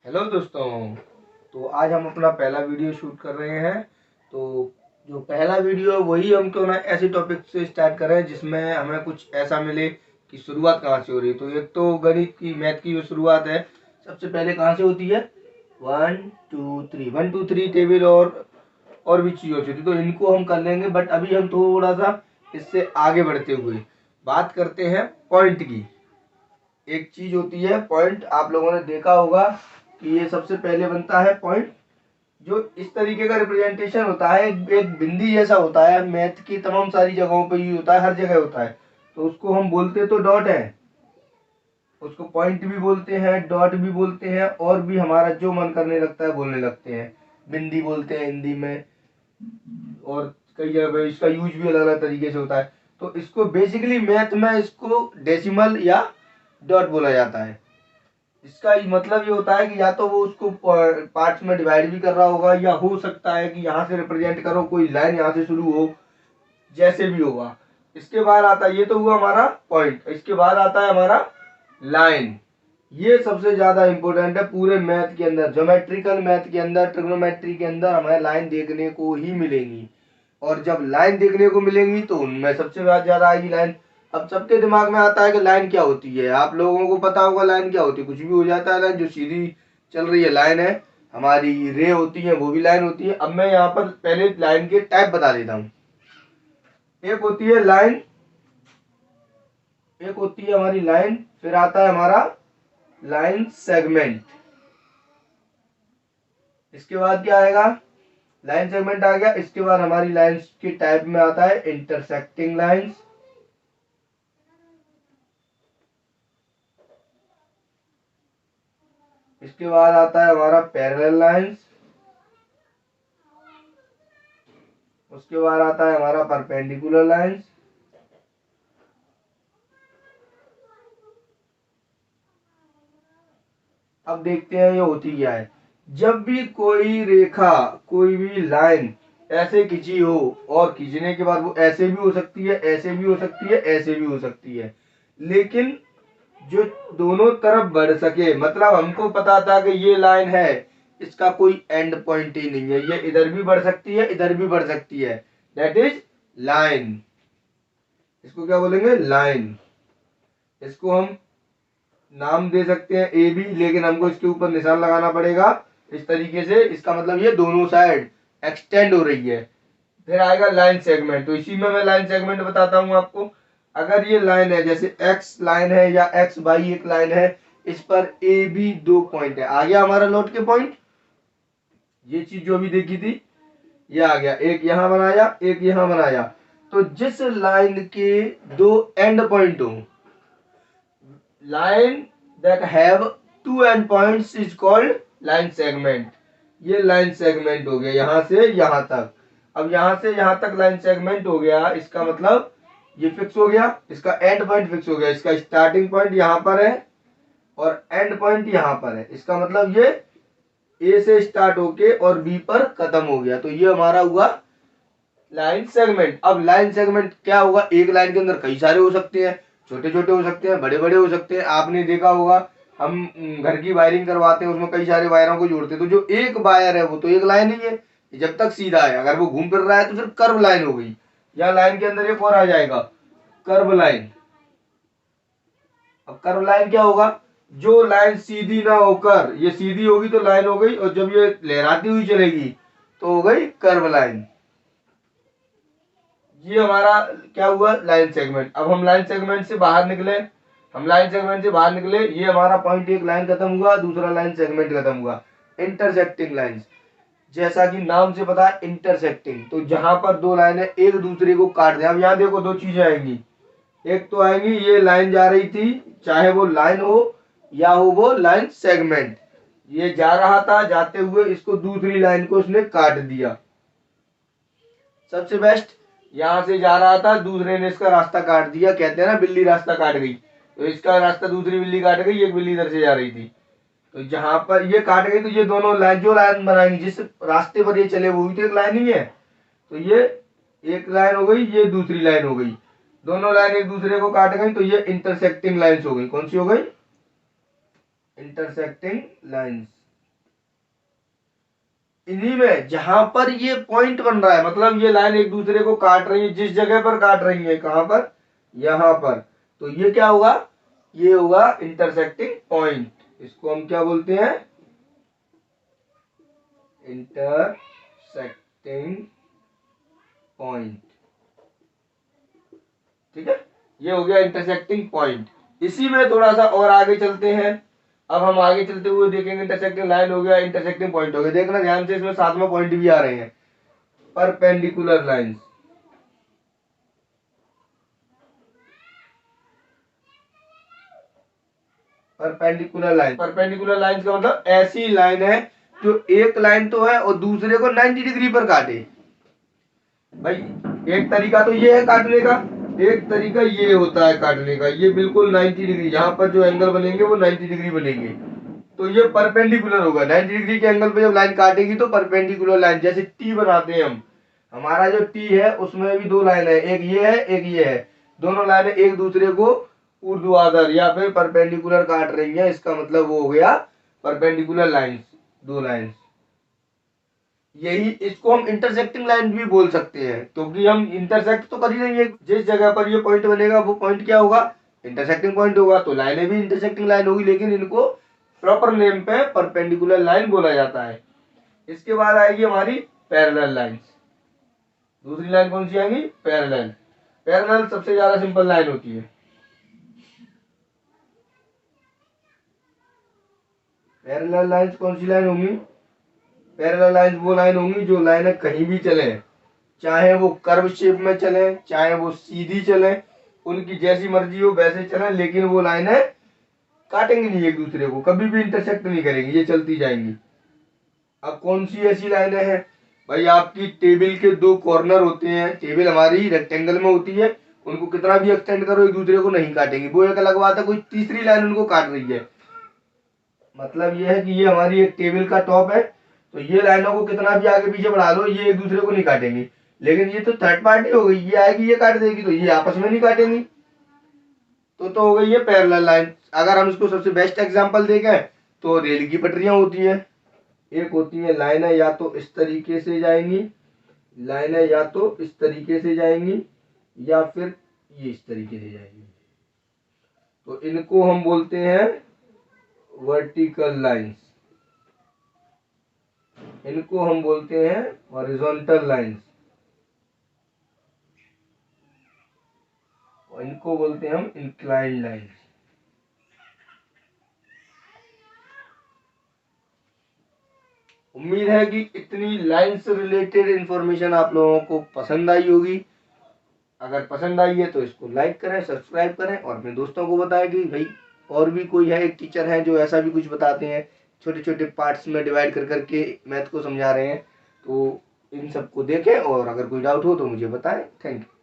Hello दोस्तों। तो आज हम अपना पहला वीडियो शूट कर रहे हैं। तो जो पहला वीडियो है वही हम क्यों ना ऐसे टॉपिक से स्टार्ट करें जिसमें हमें कुछ ऐसा मिले कि शुरुआत कहाँ से हो रही है। तो एक तो गणित की मैथ की जो शुरुआत है सबसे पहले कहाँ से होती है, 1 2 3 टेबल और भी चीज़ होती है। तो इनको हम कर लेंगे, बट अभी हम थोड़ा सा इससे आगे बढ़ते हुए बात करते हैं पॉइंट की। एक चीज होती है पॉइंट, आप लोगों ने देखा होगा कि ये सबसे पहले बनता है पॉइंट। जो इस तरीके का रिप्रेजेंटेशन होता है, एक बिंदी जैसा होता है, मैथ की तमाम सारी जगहों पे यूज होता है, हर जगह होता है। तो उसको हम बोलते तो डॉट है, उसको पॉइंट भी बोलते हैं, डॉट भी बोलते हैं, और भी हमारा जो मन करने लगता है बोलने लगते हैं। बिंदी बोलते हैं हिंदी में, और कई जगह पे इसका यूज भी अलग अलग तरीके से होता है। तो इसको बेसिकली मैथ में इसको डेसिमल या डॉट बोला जाता है। इसका मतलब ये होता है कि या तो वो उसको पार्ट्स में डिवाइड भी कर रहा होगा, या हो सकता है कि यहाँ से रिप्रेजेंट करो, कोई लाइन यहाँ से शुरू हो, जैसे भी होगा। इसके बाद आता है, ये तो हुआ हमारा पॉइंट, इसके बाद आता है हमारा लाइन। ये सबसे ज्यादा इंपॉर्टेंट है पूरे मैथ के अंदर, ज्योमेट्रिकल मैथ के अंदर, ट्रिग्नोमेट्री के अंदर हमें लाइन देखने को ही मिलेंगी। और जब लाइन देखने को मिलेंगी तो उनमें सबसे ज्यादा आएगी लाइन। अब सबके दिमाग में आता है कि लाइन क्या होती है, आप लोगों को पता होगा लाइन क्या होती है। कुछ भी हो जाता है, लाइन जो सीधी चल रही है लाइन है, हमारी रे होती है वो भी लाइन होती है। अब मैं यहाँ पर पहले लाइन के टाइप बता देता हूँ। एक होती है लाइन, एक होती है हमारी लाइन, फिर आता है हमारा लाइन सेगमेंट। इसके बाद क्या आएगा, लाइन सेगमेंट आ गया। इसके बाद हमारी लाइंस के टाइप में आता है इंटरसेक्टिंग लाइंस। इसके बाद आता है हमारा पैरेलल लाइंस। उसके बाद आता है हमारा परपेंडिकुलर लाइंस। अब देखते हैं ये होती क्या है। जब भी कोई रेखा, कोई भी लाइन ऐसे खींची हो, और खींचने के बाद वो ऐसे भी हो सकती है, ऐसे भी हो सकती है, ऐसे भी हो सकती है, लेकिन जो दोनों तरफ बढ़ सके, मतलब हमको पता था कि ये लाइन है, इसका कोई एंड पॉइंट ही नहीं है, ये इधर भी बढ़ सकती है, इधर भी बढ़ सकती है, दैट इज लाइन। इसको क्या बोलेंगे, लाइन। इसको हम नाम दे सकते हैं ए बी, लेकिन हमको इसके ऊपर निशान लगाना पड़ेगा इस तरीके से। इसका मतलब ये दोनों साइड एक्सटेंड हो रही है। फिर आएगा लाइन सेगमेंट। तो इसी में मैं लाइन सेगमेंट बताता हूं आपको। अगर ये लाइन है, जैसे एक्स लाइन है या एक्स वाई एक लाइन है, इस पर ए बी दो पॉइंट है, आ गया हमारा लौट के पॉइंट। ये चीज जो भी देखी थी ये आ गया, एक यहां बनाया, एक यहां बनाया। तो जिस लाइन के दो एंड पॉइंट हो, line that have two end points is called line segment। ये लाइन सेगमेंट हो गया यहां से यहां तक। अब यहां से यहां तक लाइन सेगमेंट हो गया, इसका मतलब ये फिक्स हो गया, इसका एंड पॉइंट फिक्स हो गया। इसका स्टार्टिंग पॉइंट यहां पर है और एंड पॉइंट यहां पर है। इसका मतलब ये ए से स्टार्ट होके और बी पर खत्म हो गया। तो ये हमारा हुआ लाइन सेगमेंट। अब लाइन सेगमेंट क्या होगा, एक लाइन के अंदर कई सारे हो सकते हैं, छोटे छोटे हो सकते हैं, बड़े बड़े हो सकते हैं। आपने देखा होगा हम घर की वायरिंग करवाते हैं, उसमें कई सारे वायरों को जोड़ते हैं, तो जो एक वायर है वो तो एक लाइन ही है जब तक सीधा है। अगर वो घूम फिर रहा है तो फिर कर्व लाइन हो गई। या लाइन के अंदर एक और आ जाएगा, कर्व लाइन। अब कर्व लाइन क्या होगा, जो लाइन सीधी ना होकर, ये सीधी होगी तो लाइन हो गई, और जब ये लहराती हुई चलेगी तो हो गई कर्व लाइन। ये हमारा क्या हुआ, लाइन सेगमेंट। अब हम लाइन सेगमेंट से बाहर निकले, हम लाइन सेगमेंट से बाहर निकले, ये हमारा पॉइंट एक लाइन खत्म हुआ, दूसरा लाइन सेगमेंट खत्म हुआ। इंटरसेक्टिंग लाइंस, जैसा कि नाम से पता है इंटरसेक्टिंग, तो जहां पर दो लाइनें एक दूसरे को काट दें। अब यहाँ देखो दो चीजें आएंगी, एक तो आएंगी ये लाइन जा रही थी, चाहे वो लाइन हो या हो वो लाइन सेगमेंट, ये जा रहा था, जाते हुए इसको दूसरी लाइन को उसने काट दिया। सबसे बेस्ट, यहां से जा रहा था, दूसरे ने इसका रास्ता काट दिया, कहते हैं ना बिल्ली रास्ता काट गई, तो इसका रास्ता दूसरी बिल्ली काट गई, एक बिल्ली इधर से जा रही थी, तो जहां पर ये काट गई तो ये दोनों लाइन, जो लाइन बनाएंगी जिस रास्ते पर ये चले वो भी तो एक लाइन ही है, तो ये एक लाइन हो गई, ये दूसरी लाइन हो गई, दोनों लाइन एक दूसरे को काट गई, तो ये इंटरसेक्टिंग लाइन्स हो गई। कौन सी हो गई, इंटरसेक्टिंग लाइन्स। इन्हीं में जहां पर ये पॉइंट बन रहा है, मतलब ये लाइन एक दूसरे को काट रही है, जिस जगह पर काट रही है, कहां पर, यहां पर, तो ये क्या होगा, ये होगा इंटरसेक्टिंग पॉइंट। इसको हम क्या बोलते हैं, इंटरसेक्टिंग पॉइंट। ठीक है, ये हो गया इंटरसेक्टिंग पॉइंट। इसी में थोड़ा सा और आगे चलते हैं। अब हम आगे चलते हुए देखेंगे, इंटरसेक्टिंग लाइन हो गया, इंटरसेक्टिंग पॉइंट हो गया। देखना ध्यान से, इसमें सातवां पॉइंट भी आ रहे हैं, परपेंडिकुलर लाइंस। परपेंडिकुलर लाइन का मतलब ऐसी लाइन है जो एक लाइन तो है और दूसरे को 90 डिग्री पर काटे। भाई एक तरीका तो ये है काटने का, एक तरीका ये होता है काटने का, ये बिल्कुल 90 डिग्री, यहाँ पर जो एंगल बनेंगे वो 90 डिग्री बनेंगे, तो ये परपेंडिकुलर होगा। 90 डिग्री के एंगल पे जब लाइन काटेगी तो परपेंडिकुलर लाइन, जैसे टी बनाते हैं हम, हमारा जो टी है उसमें भी दो लाइन है, एक ये है एक ये है, दोनों लाइनें एक दूसरे को ऊर्ध्वाधर या फिर परपेंडिकुलर काट रही है, इसका मतलब वो हो गया परपेंडिकुलर लाइंस, दो लाइंस। यही इसको हम इंटरसेक्टिंग लाइन भी बोल सकते हैं, क्योंकि हम इंटरसेक्ट तो कर ही नहीं है, जिस जगह पर ये पॉइंट बनेगा वो पॉइंट क्या होगा, इंटरसेक्टिंग पॉइंट होगा, तो लाइनें भी इंटरसेक्टिंग लाइन होगी, लेकिन इनको प्रॉपर नेम पे परपेंडिकुलर लाइन बोला जाता है। इसके बाद आएगी हमारी पैरेलल लाइंस। दूसरी लाइन कौन सी आएगी, पैरेलल। पैरेलल सबसे ज्यादा सिंपल लाइन होती है। पैरेलल लाइंस कौन सी लाइन होंगी, पैरेलल लाइंस वो लाइन होंगी जो लाइनें कहीं भी चले, चाहे वो कर्व शेप में चले चाहे वो सीधी चले, उनकी जैसी मर्जी हो वैसे चले, लेकिन वो लाइनें काटेंगी नहीं एक दूसरे को, कभी भी इंटरसेक्ट नहीं करेंगी, ये चलती जाएंगी। अब कौन सी ऐसी लाइनें हैं, भाई आपकी टेबल के दो कॉर्नर होते हैं, टेबल हमारी रेक्टेंगल में होती है, उनको कितना भी एक्सटेंड करो एक दूसरे को नहीं काटेंगी, वो एक अलग बात है, कोई तीसरी लाइन उनको काट रही है। मतलब ये है कि ये हमारी एक टेबल का टॉप है, तो ये लाइनों को कितना भी आगे पीछे बढ़ा लो ये एक दूसरे को नहीं काटेंगी, लेकिन ये तो थर्ड पार्टी हो गई, ये आएगी ये काट देगी, तो ये आपस में नहीं काटेंगी, तो हो गई ये पैरेलल लाइन। अगर हम इसको सबसे बेस्ट एग्जांपल देखें तो रेल की पटरियां होती है, एक होती है लाइनें या तो इस तरीके से जाएंगी, लाइनें या तो इस तरीके से जाएंगी या फिर ये इस तरीके से जाएंगी, तो इनको हम बोलते हैं वर्टिकल लाइंस, इनको हम बोलते हैं हॉरिजॉन्टल लाइंस, और इनको बोलते हैं हम इंक्लाइंड लाइंस। उम्मीद है कि इतनी लाइन से रिलेटेड इंफॉर्मेशन आप लोगों को पसंद आई होगी। अगर पसंद आई है तो इसको लाइक करें, सब्सक्राइब करें और अपने दोस्तों को बताएं कि भाई और भी कोई है, एक टीचर है जो ऐसा भी कुछ बताते हैं, छोटे छोटे पार्ट्स में डिवाइड कर करके मैथ को समझा रहे हैं, तो इन सबको देखें और अगर कोई डाउट हो तो मुझे बताएं। Thank you.